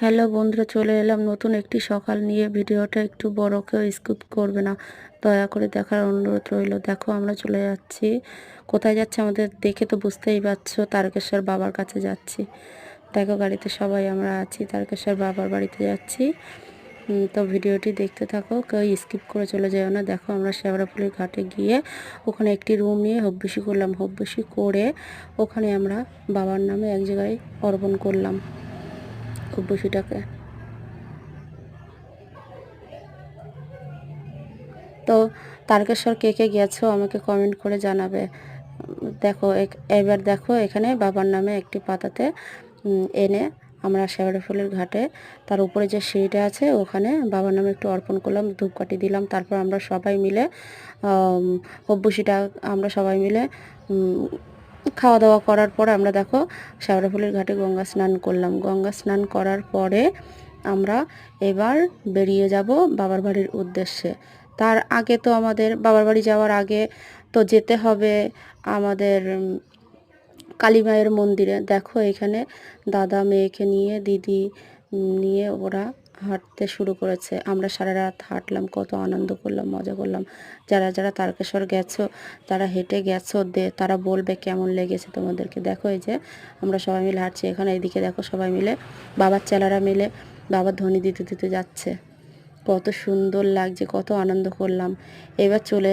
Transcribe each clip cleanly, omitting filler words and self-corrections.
Hello বন্ধুরা, চলে এলাম নতুন একটি সকাল নিয়ে। ভিডিওটা একটু বড়, কেউ স্কিপ করবে না, দয়া করে দেখার অনুরোধ রইল। দেখো আমরা চলে যাচ্ছি। কোথায় যাচ্ছি আমাদের দেখে তো বুঝতেই পারছো, তারকেশ্বর বাবার কাছে যাচ্ছি। দেখো গাড়িতে সবাই আমরা আছি, তারকেশ্বর বাবার বাড়িতে যাচ্ছি। তো ভিডিওটি দেখতে থাকো, কেউ স্কিপ করে চলে যাও না। দেখো আমরা শেওড়াফুলির ঘাটে গিয়ে ওখানে একটি রুম নিয়ে হব্বিসি করলাম। হব্বিসি করে ওখানে আমরা বাবার নামে এক জায়গায় অর্পণ করলাম হব্বিসিটাকে। তো তারকেশ্বর কে কে গেছো আমাকে কমেন্ট করে জানাবে। দেখো এবার দেখো এখানে বাবার নামে একটি পাতাতে এনে আমরা শেওড়াফুলির ঘাটে তার উপরে যে সিঁড়িটা আছে ওখানে বাবার নামে একটু অর্পণ করলাম, ধূপকাঠি দিলাম। তারপর আমরা সবাই মিলে হব্বুসিটা আমরা সবাই মিলে খাওয়া দাওয়া করার পর আমরা দেখো শেওড়াফুলির ঘাটে গঙ্গা স্নান করলাম। গঙ্গা স্নান করার পরে আমরা এবার বেরিয়ে যাব বাবার বাড়ির উদ্দেশ্যে। তার আগে তো আমাদের বাবার বাড়ি যাওয়ার আগে তো যেতে হবে আমাদের কালী মায়ের মন্দিরে। দেখো এখানে দাদা মেয়েকে নিয়ে, দিদি নিয়ে ওরা হাঁটতে শুরু করেছে। আমরা সারা রাত হাঁটলাম, কত আনন্দ করলাম, মজা করলাম। যারা যারা তারকেশ্বর গেছো, তারা হেঁটে গেছো, তারা বলবে কেমন লেগেছে তোমাদেরকে। দেখো এই যে আমরা সবাই মিলে হাঁটছি। এখানে এইদিকে দেখো সবাই মিলে বাবার চেলারা মিলে বাবার ধ্বনি দিতে দিতে যাচ্ছে। কত সুন্দর লাগছে, কত আনন্দ করলাম। এবার চলে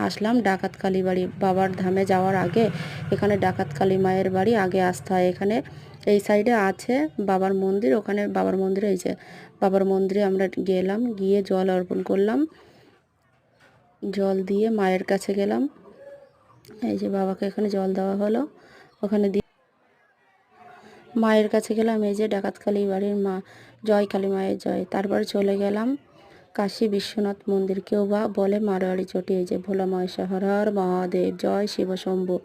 আসলাম ডাকাত কালী বাড়ি। বাবার ধামে যাওয়ার আগে এখানে ডাকাত কালী মায়ের বাড়ি আগে আসতে হয়। এখানে এই সাইডে আছে বাবার মন্দির, ওখানে বাবার মন্দিরে এই যে বাবার মন্দিরে আমরা গেলাম, গিয়ে জল অর্পণ করলাম। জল দিয়ে মায়ের কাছে গেলাম। এই যে বাবাকে এখানে জল দেওয়া হলো, ওখানে দিয়ে মায়ের কাছে গেলাম। এই যে ডাকাত কালী বাড়ির মা, জয় কালী মায়ের জয়। তারপরে চলে গেলাম কাশী বিশ্বনাথ মন্দির, কেউ বা বলে মারোয়ারি চটি। এই যে ভোলা মহেশ্বর, হর হর মহাদেব, জয় শিব শম্ভু।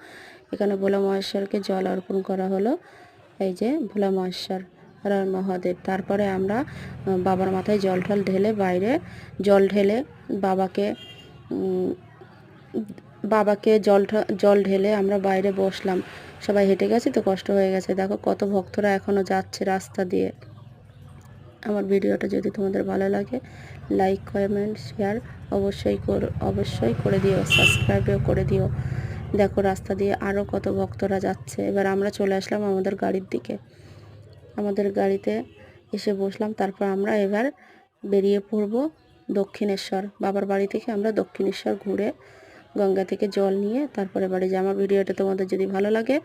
এখানে ভোলা মহেশ্বরকে জল অর্পণ করা হলো। এই যে ভোলা মহেশ্বর, হর হর মহাদেব। তারপরে আমরা বাবার মাথায় জল ঠল ঢেলে, বাইরে জল ঢেলে বাবাকে বাবাকে জল ঢেলে আমরা বাইরে বসলাম। সবাই হেঁটে গেছে তো কষ্ট হয়ে গেছে। দেখো কত ভক্তরা এখনও যাচ্ছে রাস্তা দিয়ে। আমার ভিডিওটা যদি তোমাদের ভালো লাগে, লাইক কমেন্ট শেয়ার অবশ্যই করে দিও, সাবস্ক্রাইবও করে দিও। দেখো রাস্তা দিয়ে আরও কত ভক্তরা যাচ্ছে। এবার আমরা চলে আসলাম আমাদের গাড়ির দিকে। আমাদের গাড়িতে এসে বসলাম। তারপর আমরা এবার বেরিয়ে পড়ব দক্ষিণেশ্বর। বাবার বাড়ি থেকে আমরা দক্ষিণেশ্বর ঘুরে গঙ্গা থেকে জল নিয়ে তারপরে বাড়ি যাই। আমার ভিডিওটা তোমাদের যদি ভালো লাগে,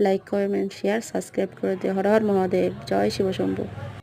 লাইক কমেন্ট শেয়ার সাবস্ক্রাইব করে দিও। হর হর মহাদেব, জয় শিব শম্ভু।